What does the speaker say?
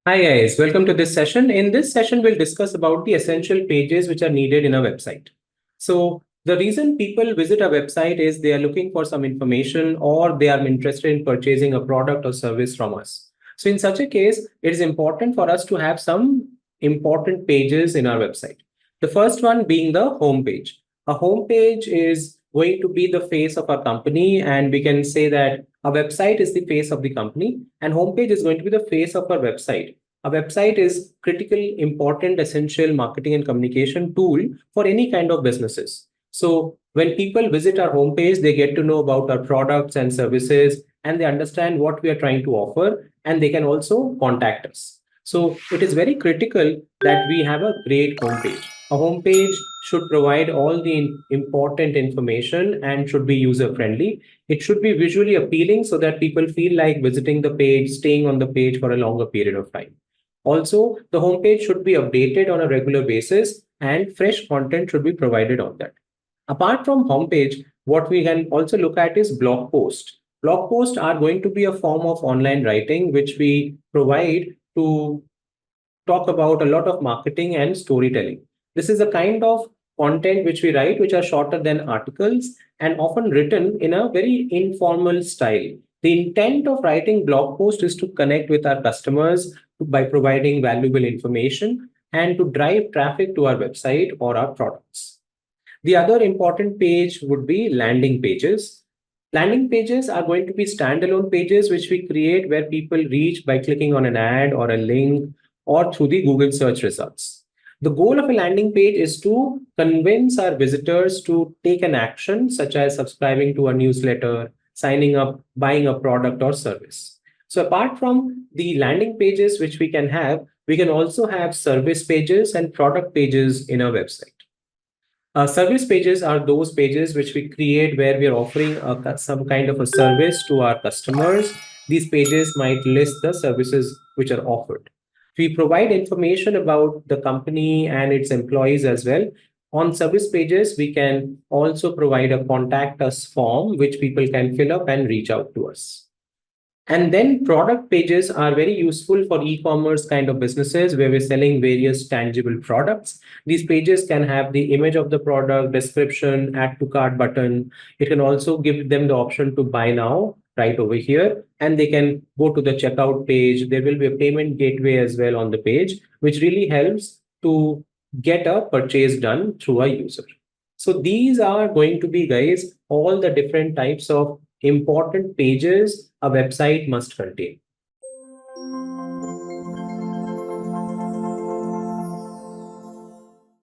Hi guys, welcome to this session. In this session, we'll discuss about the essential pages which are needed in a website. So the reason people visit a website is they are looking for some information or they are interested in purchasing a product or service from us. So in such a case, it is important for us to have some important pages in our website. The first one being the home page. A home page is going to be the face of our company, and we can say that a website is the face of the company and homepage is going to be the face of our website. A website is critical, important, essential marketing and communication tool for any kind of businesses. So when people visit our homepage, they get to know about our products and services and they understand what we are trying to offer and they can also contact us. So it is very critical that we have a great homepage. A homepage should provide all the important information and should be user friendly. It should be visually appealing so that people feel like visiting the page, staying on the page for a longer period of time. Also, the homepage should be updated on a regular basis and fresh content should be provided on that. Apart from homepage, what we can also look at is blog post. Blog posts are going to be a form of online writing which we provide to talk about a lot of marketing and storytelling. This is a kind of content which we write, which are shorter than articles and often written in a very informal style. The intent of writing blog post is to connect with our customers by providing valuable information and to drive traffic to our website or our products. The other important page would be landing pages. Landing pages are going to be standalone pages which we create where people reach by clicking on an ad or a link or through the Google search results. The goal of a landing page is to convince our visitors to take an action, such as subscribing to a newsletter, signing up, buying a product or service. So, apart from the landing pages which we can also have service pages and product pages in our website. Service pages are those pages which we create where we are offering some kind of a service to our customers. These pages might list the services which are offered. We provide information about the company and its employees as well. On service pages, we can also provide a contact us form which people can fill up and reach out to us. And then product pages are very useful for e-commerce kind of businesses where we're selling various tangible products. These pages can have the image of the product, description, add to cart button. It can also give them the option to buy now right over here, and they can go to the checkout page. There will be a payment gateway as well on the page, which really helps to get a purchase done through a user. So these are going to be, guys, all the different types of important pages a website must contain.